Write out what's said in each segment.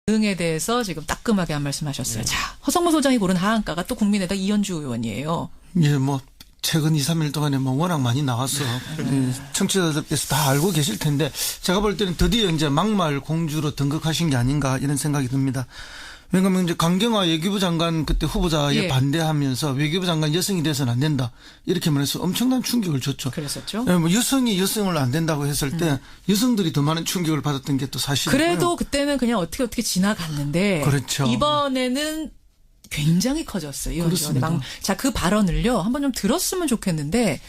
등에 대해서 지금 따끔하게 한 말씀하셨어요. 자, 허성무 소장이 고른 하한가가 또 국민의당 이현주 의원이에요. 예, 최근 2, 3일 동안에 워낙 많이 나와서 청취자들께서 다 알고 계실 텐데 제가 볼 때는 드디어 이제 막말 공주로 등극하신 게 아닌가 이런 생각이 듭니다. 왜냐하면 이제 강경화 외교부 장관 그때 후보자에 반대하면서 외교부 장관 여성이 돼서는 안 된다 이렇게 말해서 엄청난 충격을 줬죠. 그랬었죠. 예, 여성이 여성을 안 된다고 했을 때 여성들이 더 많은 충격을 받았던 게 또 사실이고요. 그래도 그때는 그냥 어떻게 지나갔는데 그렇죠. 이번에는 굉장히 커졌어요. 그렇습니다. 자, 그 발언을요 한번 좀 들었으면 좋겠는데,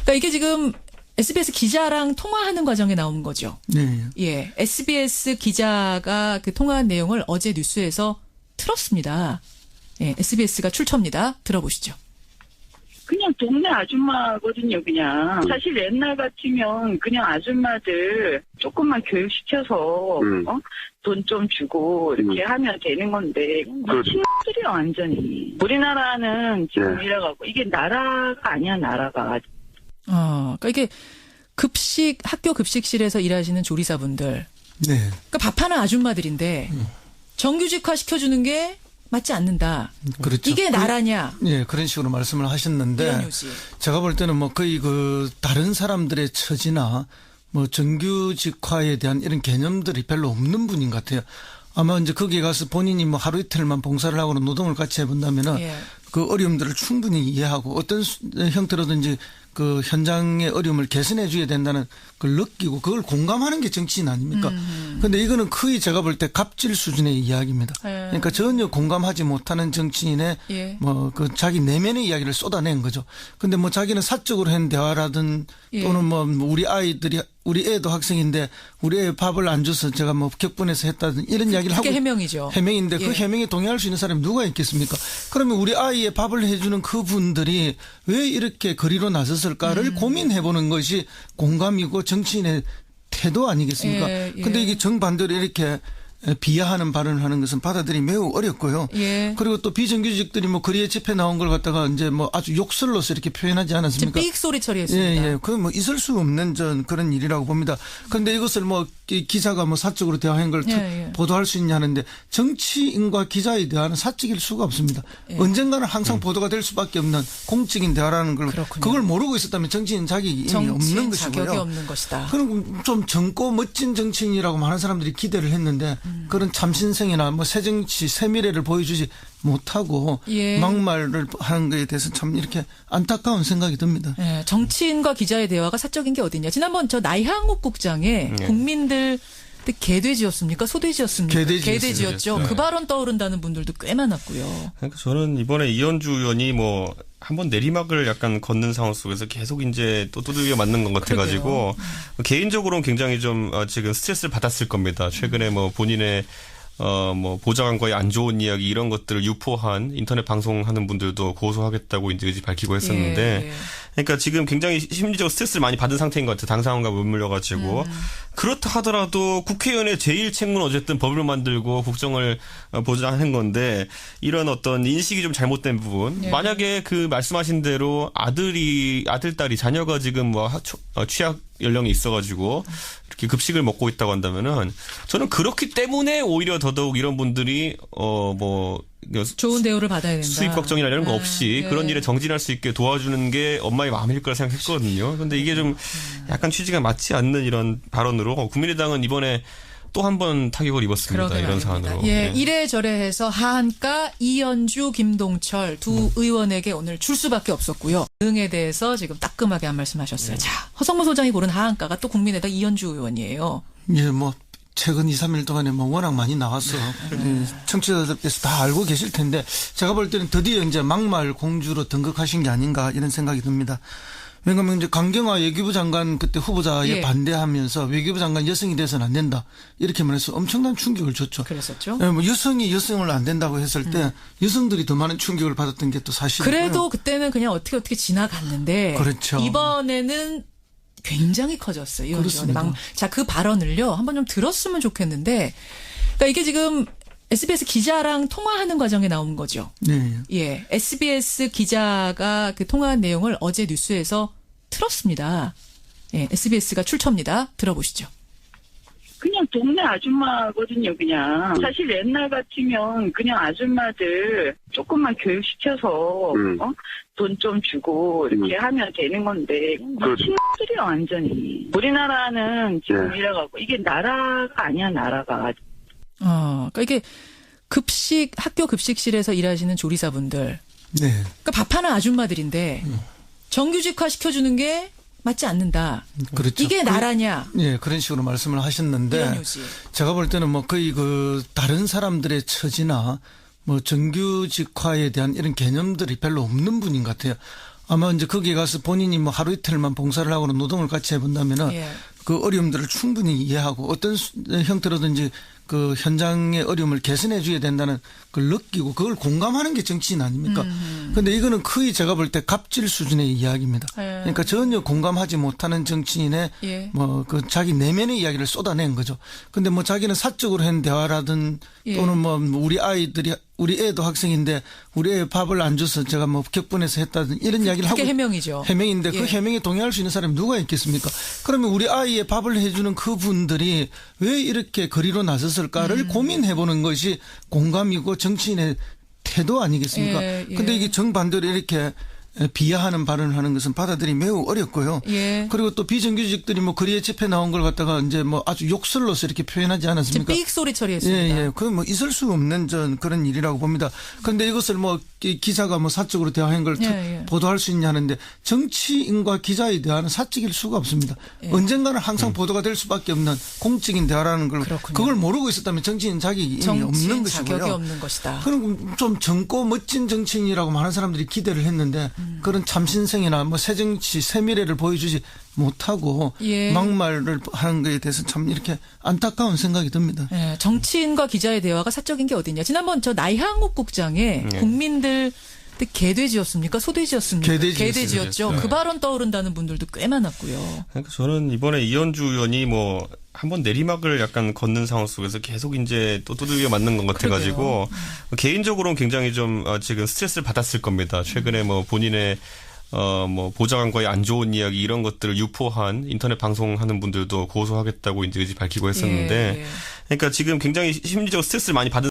그러니까 이게 지금 SBS 기자랑 통화하는 과정에 나온 거죠. 네. 예, SBS 기자가 그 통화한 내용을 어제 뉴스에서 틀었습니다. 예, SBS가 출처입니다. 들어보시죠. 그냥 동네 아줌마거든요, 그냥. 사실 옛날 같으면 그냥 아줌마들 조금만 교육시켜서, 돈 좀 주고 이렇게 하면 되는 건데, 친구들이야, 완전히. 우리나라는 지금 이래갖고, 이게 나라가 아니야, 나라가. 그러니까 이게 학교 급식실에서 일하시는 조리사분들. 네. 그러니까 밥하는 아줌마들인데, 정규직화 시켜주는 게 맞지 않는다. 그렇죠. 이게 나라냐? 예, 그런 식으로 말씀을 하셨는데 이런 요지. 제가 볼 때는 거의 다른 사람들의 처지나 정규직화에 대한 이런 개념들이 별로 없는 분인 것 같아요. 아마 이제 거기에 가서 본인이 하루 이틀만 봉사를 하거나 노동을 같이 해본다면은 그 어려움들을 충분히 이해하고 어떤 형태로든지 그 현장의 어려움을 개선해 줘야 된다는 걸 느끼고 그걸 공감하는 게 정치인 아닙니까? 근데 이거는 거의 제가 볼 때 갑질 수준의 이야기입니다. 그러니까 전혀 공감하지 못하는 정치인의 그 자기 내면의 이야기를 쏟아낸 거죠. 근데 자기는 사적으로 한 대화라든 또는 우리 애도 학생인데 우리 애 밥을 안 줘서 제가 격분해서 했다든 이런 이야기를 하고. 해명이죠. 해명인데 그 해명에 동의할 수 있는 사람이 누가 있겠습니까? 그러면 우리 아이의 밥을 해주는 그분들이 왜 이렇게 거리로 나섰을까를 고민해보는 것이 공감이고 정치인의 태도 아니겠습니까? 근데 이게 정반대로 이렇게 비하하는 발언을 하는 것은 받아들이기 매우 어렵고요. 그리고 또 비정규직들이 거리에 집회 나온 걸 갖다가 이제 아주 욕설로서 이렇게 표현하지 않았습니까? 삑 소리 처리했습니다. 그 있을 수 없는 그런 일이라고 봅니다. 그런데 이것을 기자가 사적으로 대화한 걸 보도할 수 있냐 하는데 정치인과 기자의 대화는 사적일 수가 없습니다. 언젠가는 항상 보도가 될 수밖에 없는 공적인 대화라는 걸 그걸 모르고 있었다면 정치인 자격이 이미 없는 것이고요. 자격이 없는 것이다. 그럼 좀 젊고 멋진 정치인이라고 많은 사람들이 기대를 했는데 그런 참신성이나 새정치, 새미래를 보여주지 못하고 막말을 하는 것에 대해서 참 이렇게 안타까운 생각이 듭니다. 정치인과 기자의 대화가 사적인 게 어딨냐. 지난번 나이항욱 국장의 국민들 개돼지였습니까? 소돼지였습니까? 개돼지였죠. 그 발언 떠오른다는 분들도 꽤 많았고요. 그러니까 저는 이번에 이현주 의원이 한번 내리막을 약간 걷는 상황 속에서 계속 이제 또 두들겨 맞는 것 같아가지고 개인적으로는 굉장히 좀 지금 스트레스를 받았을 겁니다. 최근에 본인의 보좌관과의 안 좋은 이야기 이런 것들을 유포한 인터넷 방송하는 분들도 고소하겠다고 이제 의지 밝히고 했었는데 그러니까 지금 굉장히 심리적으로 스트레스를 많이 받은 상태인 것 같아요. 당 상황과 맞물려가지고. 그렇다 하더라도 국회의원의 제일 책무는 어쨌든 법을 만들고 국정을 보좌하는 건데 이런 어떤 인식이 좀 잘못된 부분. 만약에 그 말씀하신 대로 아들, 딸이 자녀가 지금 취약 연령이 있어가지고 이렇게 급식을 먹고 있다고 한다면은 저는 그렇기 때문에 오히려 더더욱 이런 분들이 좋은 대우를 받아야 된다. 수입 걱정이나 이런 거 없이 그런 일에 정진할 수 있게 도와주는 게 엄마의 마음일 거라 생각했거든요. 그런데 이게 좀 약간 취지가 맞지 않는 이런 발언으로 국민의당은 이번에 또 한 번 타격을 입었습니다. 이런 사안으로. 이래저래 해서 하한가 이현주, 김동철 두 의원에게 오늘 줄 수밖에 없었고요. 등에 대해서 지금 따끔하게 한 말씀하셨어요. 자, 허성무 소장이 고른 하한가가 또 국민의당 이현주 의원이에요. 최근 2, 3일 동안에 워낙 많이 나와서 청취자들께서 다 알고 계실 텐데 제가 볼 때는 드디어 이제 막말 공주로 등극하신 게 아닌가 이런 생각이 듭니다. 왜냐하면 이제 강경화 외교부 장관 그때 후보자에 반대하면서 외교부 장관 여성이 돼서는 안 된다 이렇게 말해서 엄청난 충격을 줬죠. 그랬었죠. 여성이 여성을 안 된다고 했을 때 여성들이 더 많은 충격을 받았던 게 또 사실이고요. 그래도 그때는 그냥 어떻게 지나갔는데 그렇죠. 이번에는 굉장히 커졌어요. 그렇습니다. 자, 그 발언을요 한번 좀 들었으면 좋겠는데, 그러니까 이게 지금 SBS 기자랑 통화하는 과정에 나온 거죠. SBS 기자가 그 통화한 내용을 어제 뉴스에서 틀었습니다. SBS가 출처입니다. 들어보시죠. 그냥 동네 아줌마거든요, 그냥. 사실 옛날 같으면 그냥 아줌마들 조금만 교육시켜서, 돈 좀 주고, 이렇게 하면 되는 건데, 친구들이야, 완전히. 우리나라는 지금 이래갖고, 이게 나라가 아니야, 나라가. 그러니까 이게 학교 급식실에서 일하시는 조리사분들. 네. 그러니까 밥하는 아줌마들인데, 정규직화 시켜주는 게 맞지 않는다. 그렇죠. 이게 나라냐? 예, 그런 식으로 말씀을 하셨는데 이런 요지. 제가 볼 때는 뭐 거의 다른 사람들의 처지나 뭐 정규직화에 대한 이런 개념들이 별로 없는 분인 것 같아요. 아마 이제 거기에 가서 본인이 뭐 하루 이틀만 봉사를 하거나 노동을 같이 해본다면은 예. 그 어려움들을 충분히 이해하고 어떤 형태로든지 그 현장의 어려움을 개선해 줘야 된다는 걸 느끼고 그걸 공감하는 게 정치인 아닙니까? 그런데 이거는 거의 제가 볼 때 갑질 수준의 이야기입니다. 예. 그러니까 전혀 공감하지 못하는 정치인의 예. 뭐 그 자기 내면의 이야기를 쏟아낸 거죠. 근데 뭐 자기는 사적으로 한 대화라든 예. 또는 뭐 우리 애도 학생인데 우리 애 밥을 안 줘서 제가 뭐 격분해서 했다든 이런 이야기를 하고 그게 해명이죠. 해명인데 예. 그 해명에 동의할 수 있는 사람이 누가 있겠습니까? 그러면 우리 아이의 밥을 해주는 그 분들이 왜 이렇게 거리로 나섰을까를 고민해보는 것이 공감이고 정치인의 태도 아니겠습니까? 예, 예. 근데 이게 정반대로 이렇게 비하하는 발언을 하는 것은 받아들이기 매우 어렵고요. 예. 그리고 또 비정규직들이 뭐 거리에 집회 나온 걸 갖다가 이제 뭐 아주 욕설로서 이렇게 표현하지 지금 않았습니까? 삑 소리 처리했습니다. 예, 예. 그건 뭐 있을 수 없는 그런 일이라고 봅니다. 그런데 이것을 뭐 기자가 뭐 사적으로 대화한 걸 예, 예. 보도할 수 있냐 하는데 정치인과 기자의 대화는 사적일 수가 없습니다. 예. 언젠가는 항상 보도가 될 수밖에 없는 공적인 대화라는 걸 그렇군요. 그걸 모르고 있었다면 정치인 자격이 이미 없는 정치인 것이고요. 자격이 없는 것이다. 그럼 좀 젊고 멋진 정치인이라고 많은 사람들이 기대를 했는데 그런 참신성이나 뭐 새정치, 새미래를 보여주지 못하고 예. 막말을 하는 것에 대해서 참 이렇게 안타까운 생각이 듭니다. 예, 정치인과 기자의 대화가 사적인 게 어딨냐. 지난번 저 나향욱 국장의 국민들 개돼지였습니까? 소돼지였습니까? 개돼지였어요. 개돼지였죠. 네. 그 발언 떠오른다는 분들도 꽤 많았고요. 그러니까 저는 이번에 이현주 의원이 뭐 한번 내리막을 약간 걷는 상황 속에서 계속 이제 또 두들겨 맞는 것 같아가지고 개인적으로는 굉장히 좀 지금 스트레스를 받았을 겁니다. 최근에 뭐 본인의 뭐 보좌관과의 안 좋은 이야기 이런 것들을 유포한 인터넷 방송하는 분들도 고소하겠다고 이제 의지 밝히고 했었는데 예, 예. 그러니까 지금 굉장히 심리적으로 스트레스를 많이 받은